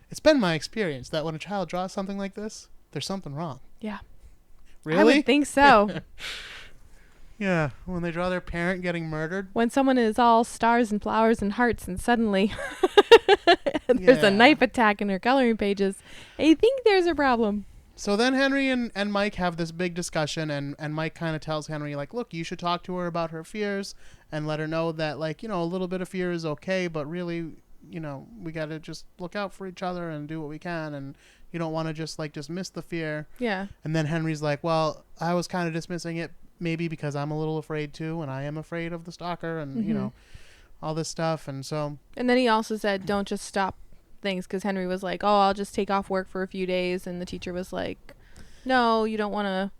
Speaker 1: it's been my experience that when a child draws something like this, there's something wrong.
Speaker 2: Yeah.
Speaker 1: Really?
Speaker 2: I would think so.
Speaker 1: Yeah. When they draw their parent getting murdered.
Speaker 2: When someone is all stars and flowers and hearts and suddenly there's
Speaker 1: Yeah.
Speaker 2: a knife attack in her coloring pages, I think there's a problem.
Speaker 1: So then Henry and Mike have this big discussion, and Mike kind of tells Henry, like, look, you should talk to her about her fears and let her know that, like, a little bit of fear is okay, but really, we got to just look out for each other and do what we can, and you don't want to just dismiss the fear.
Speaker 2: Yeah.
Speaker 1: And then Henry's like, well, I was kind of dismissing it maybe because I'm a little afraid too, and I am afraid of the stalker and, all this stuff, and so...
Speaker 2: And then he also said, don't just stop things, because Henry was like, oh, I'll just take off work for a few days, and the teacher was like, no, you don't want to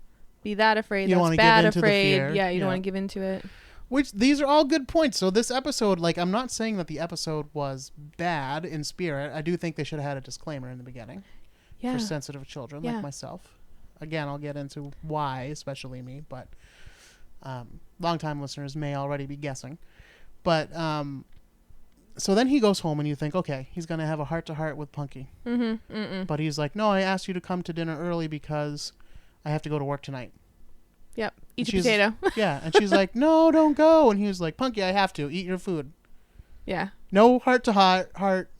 Speaker 2: be that afraid.
Speaker 1: You don't
Speaker 2: That's
Speaker 1: wanna
Speaker 2: bad
Speaker 1: give into the
Speaker 2: afraid.
Speaker 1: fear.
Speaker 2: Yeah, you
Speaker 1: Yeah.
Speaker 2: don't want to give into it.
Speaker 1: Which, these are all good points. So this episode, I'm not saying that the episode was bad in spirit. I do think they should have had a disclaimer in the beginning
Speaker 2: Yeah.
Speaker 1: for sensitive children like myself. Again, I'll get into why, especially me, but long-time listeners may already be guessing. But, so then he goes home and you think, okay, he's going to have a heart-to-heart with Punky.
Speaker 2: Mm-hmm. Mm-mm.
Speaker 1: But he's like, no, I asked you to come to dinner early because I have to go to work tonight.
Speaker 2: Yep. Eat
Speaker 1: And
Speaker 2: your potato.
Speaker 1: Yeah, and she's like, no, don't go. And he was like, Punky, I have to. Eat your food.
Speaker 2: Yeah.
Speaker 1: No heart,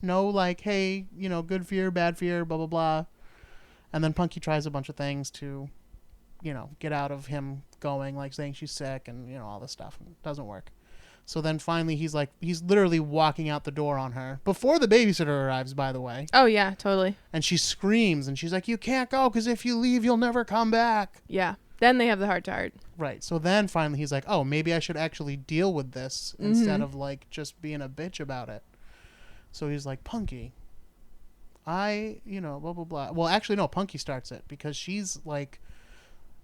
Speaker 1: no hey, good fear, bad fear, blah, blah, blah. And then Punky tries a bunch of things to, get out of him going, like saying she's sick and, all this stuff. And it doesn't work. So then finally he's literally walking out the door on her. Before the babysitter arrives, by the way.
Speaker 2: Oh, yeah, totally.
Speaker 1: And she screams and she's like, you can't go because if you leave, you'll never come back.
Speaker 2: Yeah. Then they have the heart-to-heart.
Speaker 1: Right. So then finally he's like, oh, maybe I should actually deal with this instead of just being a bitch about it. So he's like, Punky, blah, blah, blah. Well, actually, no, Punky starts it because she's like,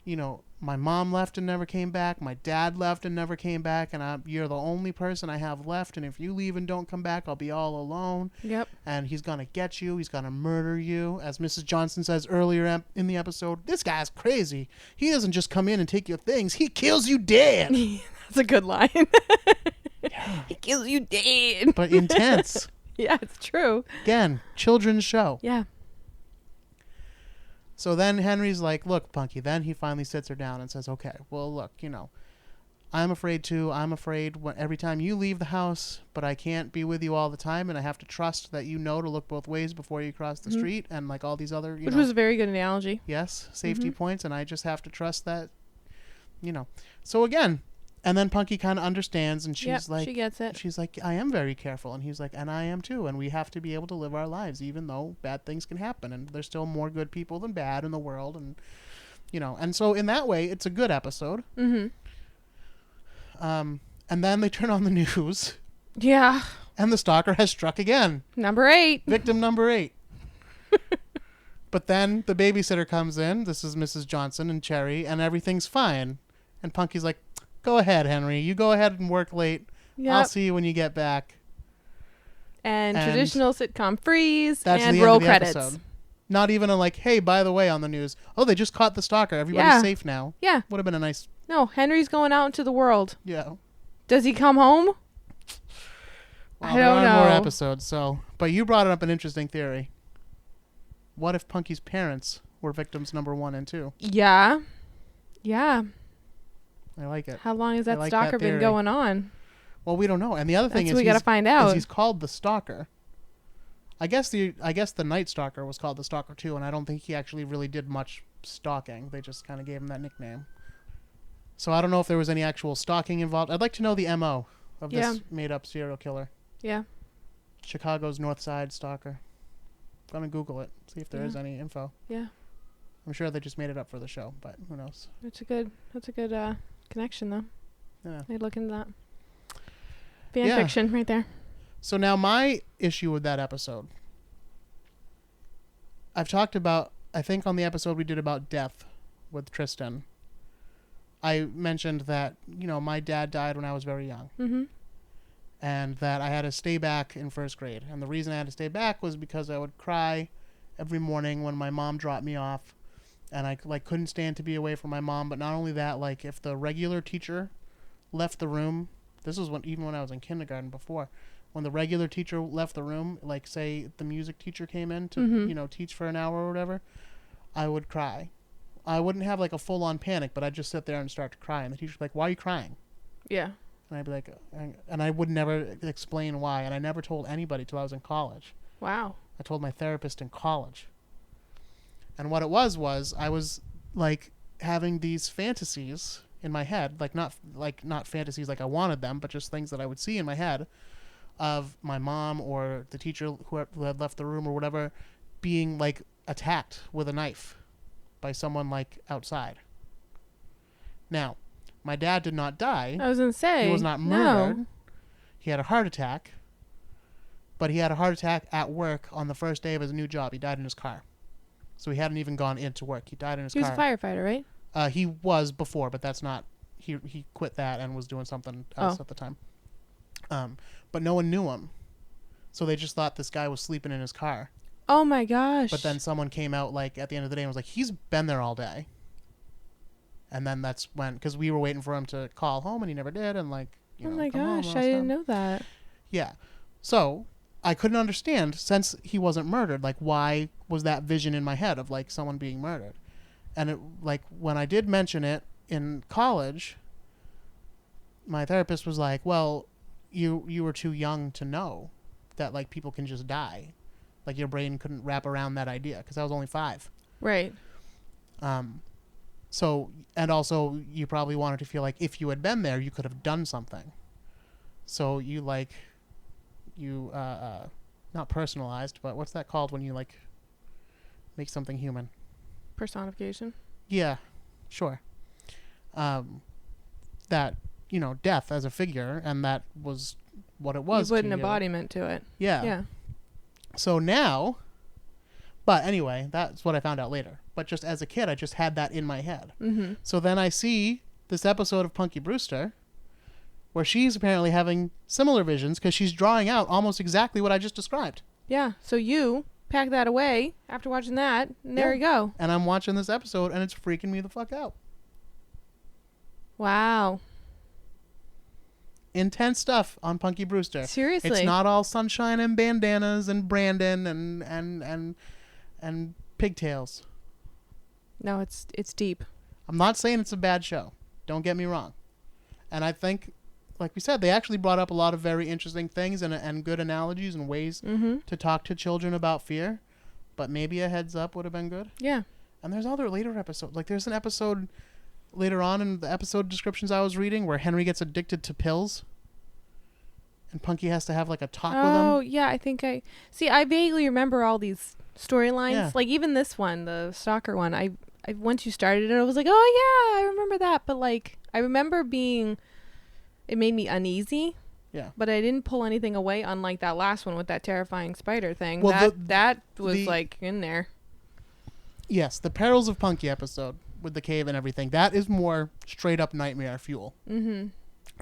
Speaker 1: you know, my mom left and never came back. My dad left and never came back. And you're the only person I have left. And if you leave and don't come back, I'll be all alone.
Speaker 2: Yep.
Speaker 1: And he's going to get you. He's going to murder you. As Mrs. Johnson says earlier in the episode, this guy's crazy. He doesn't just come in and take your things. He kills you dead.
Speaker 2: That's a good line. He kills you dead.
Speaker 1: But intense.
Speaker 2: Yeah, it's true.
Speaker 1: Again, children's show.
Speaker 2: Yeah.
Speaker 1: So then Henry's like, look, Punky. Then he finally sits her down and says, okay, well, look, you know, I'm afraid too. I'm afraid every time you leave the house, but I can't be with you all the time. And I have to trust that you know to look both ways before you cross the street and like all these other,
Speaker 2: Which was a very good analogy.
Speaker 1: Yes, safety points. And I just have to trust that, you know. So again, and then Punky kind of understands and she's like,
Speaker 2: she gets it.
Speaker 1: She's like, I am very careful. And he's like, and I am too. And we have to be able to live our lives, even though bad things can happen. And there's still more good people than bad in the world. And, you know, and so in that way, it's a good episode.
Speaker 2: Mm-hmm.
Speaker 1: And then they turn on the news.
Speaker 2: Yeah.
Speaker 1: And the stalker has struck again.
Speaker 2: Number 8.
Speaker 1: Victim number 8. But then the babysitter comes in. This is Mrs. Johnson and Cherry. And everything's fine. And Punky's like, go ahead, Henry. You go ahead and work late.
Speaker 2: Yep.
Speaker 1: I'll see you when you get back.
Speaker 2: And traditional sitcom freeze
Speaker 1: That's
Speaker 2: and
Speaker 1: the
Speaker 2: roll
Speaker 1: end of the
Speaker 2: credits.
Speaker 1: episode. Not even a like, hey, by the way, on the news. Oh, they just caught the stalker. Everybody's safe now.
Speaker 2: Yeah.
Speaker 1: Would have been a nice.
Speaker 2: No, Henry's going out into the world.
Speaker 1: Yeah.
Speaker 2: Does he come home?
Speaker 1: Well,
Speaker 2: I don't
Speaker 1: there are more
Speaker 2: know.
Speaker 1: episodes. So, but you brought up an interesting theory. What if Punky's parents were victims number 1 and 2?
Speaker 2: Yeah. Yeah.
Speaker 1: I like it.
Speaker 2: How long has that
Speaker 1: like
Speaker 2: stalker
Speaker 1: that
Speaker 2: been
Speaker 1: theory.
Speaker 2: going on?
Speaker 1: Well, we don't know. And the other thing
Speaker 2: That's
Speaker 1: is
Speaker 2: what we gotta find out.
Speaker 1: he's called the Stalker. I guess the Night Stalker was called the Stalker too, and I don't think he actually really did much stalking. They just kind of gave him that nickname. So I don't know if there was any actual stalking involved. I'd like to know the MO of this made-up serial killer.
Speaker 2: Yeah.
Speaker 1: Chicago's North Side Stalker. I'm gonna Google it, see if there is any info.
Speaker 2: Yeah.
Speaker 1: I'm sure they just made it up for the show, but who knows?
Speaker 2: That's a good connection though.
Speaker 1: Yeah.
Speaker 2: I'd look into that. Fan fiction right there.
Speaker 1: So now my issue with that episode. I've talked about, I think on the episode we did about death with Tristan, I mentioned that, you know, my dad died when I was very young.
Speaker 2: Mm-hmm.
Speaker 1: And that I had to stay back in first grade. And the reason I had to stay back was because I would cry every morning when my mom dropped me off. And I couldn't stand to be away from my mom. But not only that, like if the regular teacher left the room, this was even when I was in kindergarten before, when the regular teacher left the room, like say the music teacher came in to, you know, teach for an hour or whatever, I would cry. I wouldn't have like a full on panic, but I'd just sit there and start to cry. And the teacher's like, why are you crying?
Speaker 2: Yeah.
Speaker 1: And I'd be like, and I would never explain why. And I never told anybody till I was in college.
Speaker 2: Wow.
Speaker 1: I told my therapist in college. And what it was I was like having these fantasies in my head, not fantasies like I wanted them, but just things that I would see in my head of my mom or the teacher who had left the room or whatever being like attacked with a knife by someone like outside. Now, my dad did not die.
Speaker 2: I was gonna say
Speaker 1: He was not murdered.
Speaker 2: No.
Speaker 1: He had a heart attack. But he had a heart attack at work on the first day of his new job. He died in his car. So he hadn't even gone into work. He died in his car.
Speaker 2: He was a firefighter, right?
Speaker 1: He was before, but that's not... He quit that and was doing something else at the time. But no one knew him. So they just thought this guy was sleeping in his car.
Speaker 2: Oh my gosh.
Speaker 1: But then someone came out like at the end of the day and was like, he's been there all day. And then that's when... Because we were waiting for him to call home and he never did. And like...
Speaker 2: Oh my gosh, I didn't know that.
Speaker 1: Yeah. So... I couldn't understand, since he wasn't murdered, like, why was that vision in my head of, like, someone being murdered? And, it, like, when I did mention it in college, my therapist was like, well, you were too young to know that, like, people can just die. Like, your brain couldn't wrap around that idea, because I was only 5.
Speaker 2: Right.
Speaker 1: So, and also, you probably wanted to feel like if you had been there, you could have done something. So, you, like... not personalized, but what's that called when you like make something human?
Speaker 2: Personification.
Speaker 1: Yeah, sure. That, you know, death as a figure, and that was what it was.
Speaker 2: You put an embodiment to it.
Speaker 1: Yeah.
Speaker 2: Yeah.
Speaker 1: So now, But anyway, that's what I found out later. But just as a kid, I just had that in my head.
Speaker 2: Mm-hmm.
Speaker 1: So then I see this episode of Punky Brewster where she's apparently having similar visions because she's drawing out almost exactly what I just described.
Speaker 2: Yeah. So you pack that away after watching that, and there you go.
Speaker 1: And I'm watching this episode, and it's freaking me the fuck out.
Speaker 2: Wow.
Speaker 1: Intense stuff on Punky Brewster.
Speaker 2: Seriously.
Speaker 1: It's not all sunshine and bandanas and Brandon and pigtails.
Speaker 2: No, it's deep.
Speaker 1: I'm not saying it's a bad show. Don't get me wrong. And I think, like we said, they actually brought up a lot of very interesting things and good analogies and ways to talk to children about fear. But maybe a heads up would have been good.
Speaker 2: Yeah.
Speaker 1: And there's other later episodes. Like there's an episode later on in the episode descriptions I was reading where Henry gets addicted to pills. And Punky has to have like a talk with him.
Speaker 2: Oh, yeah. I think I vaguely remember all these storylines.
Speaker 1: Yeah.
Speaker 2: Like even this one, the stalker one, I once you started it, I was like, oh yeah, I remember that. But like, I remember it made me uneasy.
Speaker 1: Yeah.
Speaker 2: But I didn't pull anything away, unlike that last one with that terrifying spider thing.
Speaker 1: Well,
Speaker 2: that was like in there.
Speaker 1: Yes, the Perils of Punky episode with the cave and everything. That is more straight up nightmare fuel.
Speaker 2: Mm-hmm.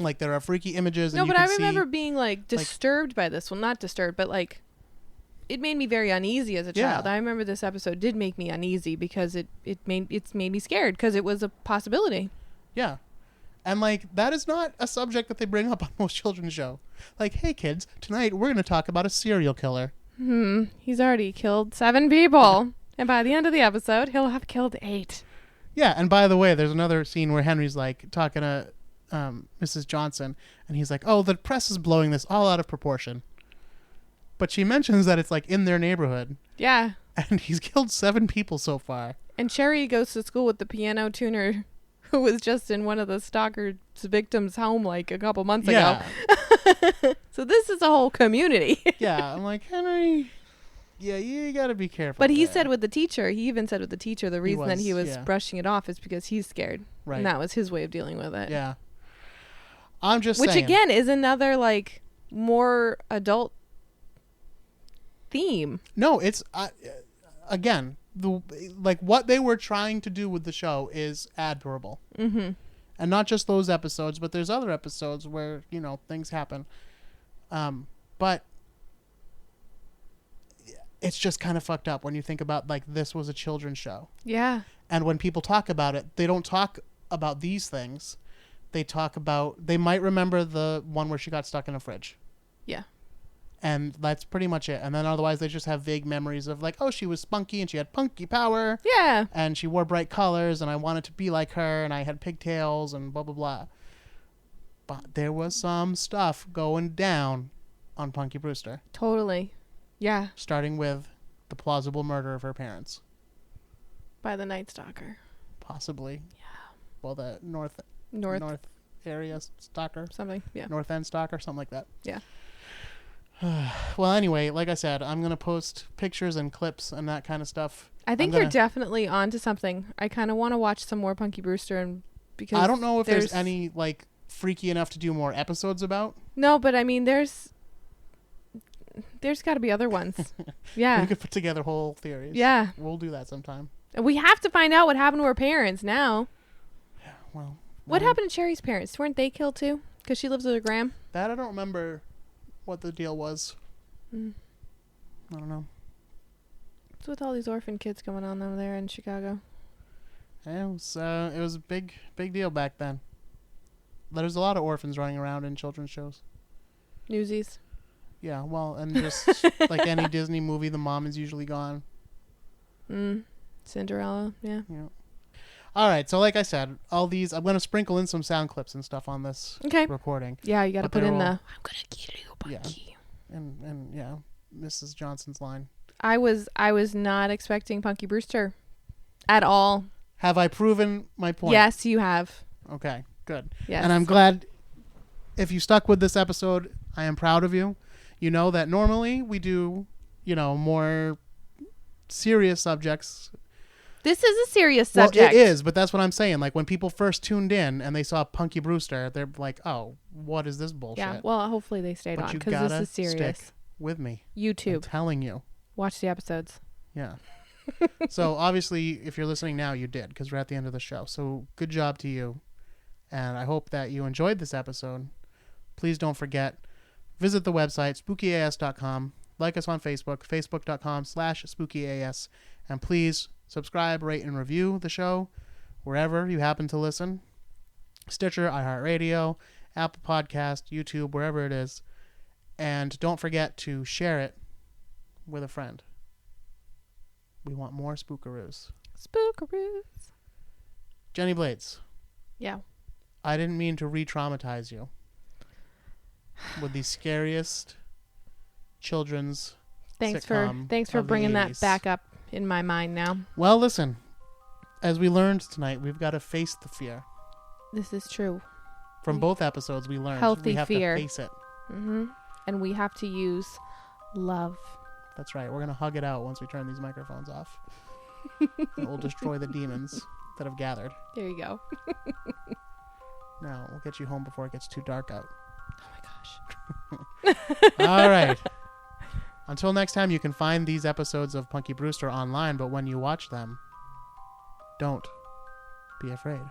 Speaker 1: Like there are freaky images.
Speaker 2: No,
Speaker 1: and you
Speaker 2: but
Speaker 1: can
Speaker 2: I remember
Speaker 1: see,
Speaker 2: being like disturbed by this. Well, not disturbed, but like it made me very uneasy as a child.
Speaker 1: Yeah.
Speaker 2: I remember this episode did make me uneasy because it made me scared because it was a possibility.
Speaker 1: Yeah. And like that is not a subject that they bring up on most children's show. Like, hey kids, tonight we're going to talk about a serial killer.
Speaker 2: He's already killed 7 people, and by the end of the episode, he'll have killed 8.
Speaker 1: Yeah, and by the way, there's another scene where Henry's like talking to Mrs. Johnson, and he's like, "Oh, the press is blowing this all out of proportion." But she mentions that it's like in their neighborhood,
Speaker 2: Yeah.
Speaker 1: and he's killed 7 people so far.
Speaker 2: And Sherry goes to school with the piano tuner who was just in one of the stalker's victims' home like a couple months ago. So this is a whole community.
Speaker 1: Yeah, I'm like, Henry, yeah, you got to be careful.
Speaker 2: But he
Speaker 1: there.
Speaker 2: said with the teacher, he even said with the teacher, the reason that he was
Speaker 1: yeah.
Speaker 2: brushing it off is because he's scared.
Speaker 1: Right.
Speaker 2: And that was his way of dealing with it.
Speaker 1: Yeah. I'm just
Speaker 2: Which
Speaker 1: saying.
Speaker 2: again is another like more adult theme.
Speaker 1: No, it's again like what they were trying to do with the show is admirable, and not just those episodes, but there's other episodes where things happen, but it's just kind of fucked up when you think about like this was a children's show,
Speaker 2: Yeah.
Speaker 1: and when people talk about it, they don't talk about these things. They might remember the one where she got stuck in a fridge.
Speaker 2: Yeah.
Speaker 1: And that's pretty much it. And then otherwise they just have vague memories of like, oh, she was spunky and she had punky power.
Speaker 2: Yeah.
Speaker 1: And she wore bright colors and I wanted to be like her and I had pigtails and blah, blah, blah. But there was some stuff going down on Punky Brewster.
Speaker 2: Totally. Yeah.
Speaker 1: Starting with the plausible murder of her parents.
Speaker 2: By the Night Stalker.
Speaker 1: Possibly.
Speaker 2: Yeah.
Speaker 1: Well, the north area stalker.
Speaker 2: Something. Yeah.
Speaker 1: North end stalker, something like that.
Speaker 2: Yeah.
Speaker 1: Well, anyway, like I said, I'm going to post pictures and clips and that kind of stuff.
Speaker 2: I think you're definitely onto something. I kind of want to watch some more Punky Brewster, and because
Speaker 1: I don't know if there's any like freaky enough to do more episodes about.
Speaker 2: No, but I mean, there's got to be other ones. Yeah.
Speaker 1: We could put together whole theories.
Speaker 2: Yeah.
Speaker 1: We'll do that sometime.
Speaker 2: We have to find out what happened to her parents now.
Speaker 1: Yeah, well.
Speaker 2: What happened to Cherry's parents? Weren't they killed too? Because she lives with her gram?
Speaker 1: That I don't remember what the deal was. I don't know.
Speaker 2: What's with all these orphan kids going on over there in Chicago?
Speaker 1: Yeah, it was a big deal back then. There's a lot of orphans running around in children's shows.
Speaker 2: Newsies.
Speaker 1: Yeah, well, and just like any Disney movie, the mom is usually gone.
Speaker 2: Cinderella, yeah.
Speaker 1: All right, so like I said, all these, I'm going to sprinkle in some sound clips and stuff on this recording.
Speaker 2: Yeah, you got to
Speaker 1: But
Speaker 2: put
Speaker 1: they're
Speaker 2: in
Speaker 1: all-
Speaker 2: I'm going to kill you, Punky.
Speaker 1: And yeah, Mrs. Johnson's line.
Speaker 2: I was not expecting Punky Brewster at all.
Speaker 1: Have I proven my point?
Speaker 2: Yes, you have.
Speaker 1: Okay, good.
Speaker 2: Yes.
Speaker 1: And I'm glad if you stuck with this episode, I am proud of you. You know that normally we do, more serious subjects.
Speaker 2: This is a serious subject.
Speaker 1: Well, it is, but that's what I'm saying. Like when people first tuned in and they saw Punky Brewster, they're like, "Oh, what is this bullshit?"
Speaker 2: Yeah, well, hopefully they stayed
Speaker 1: but
Speaker 2: on
Speaker 1: you
Speaker 2: because
Speaker 1: gotta
Speaker 2: this is serious.
Speaker 1: stick with me. I'm
Speaker 2: YouTube.
Speaker 1: telling you.
Speaker 2: Watch the episodes.
Speaker 1: Yeah. So obviously, if you're listening now, you did, because we're at the end of the show. So good job to you. And I hope that you enjoyed this episode. Please don't forget, visit the website, spookyas.com. Like us on Facebook, facebook.com/spookyas. And please subscribe, rate, and review the show wherever you happen to listen. Stitcher, iHeartRadio, Apple Podcast, YouTube, wherever it is. And don't forget to share it with a friend. We want more spookaroos.
Speaker 2: Spookaroos.
Speaker 1: Jenny Blades.
Speaker 2: Yeah.
Speaker 1: I didn't mean to re-traumatize you with the scariest children's
Speaker 2: Thanks
Speaker 1: sitcom
Speaker 2: for
Speaker 1: of the
Speaker 2: bringing that
Speaker 1: 80s.
Speaker 2: back up in my mind now.
Speaker 1: Well, listen. As we learned tonight, we've got to face the fear.
Speaker 2: This is true.
Speaker 1: From both episodes, we learned
Speaker 2: Healthy
Speaker 1: we have
Speaker 2: fear.
Speaker 1: to face it.
Speaker 2: Mm-hmm. And we have to use love.
Speaker 1: That's right. We're going to hug it out once we turn these microphones off. And we'll destroy the demons that have gathered.
Speaker 2: There you go.
Speaker 1: Now, we'll get you home before it gets too dark out.
Speaker 2: Oh my gosh.
Speaker 1: All right. Until next time, you can find these episodes of Punky Brewster online, but when you watch them, don't be afraid.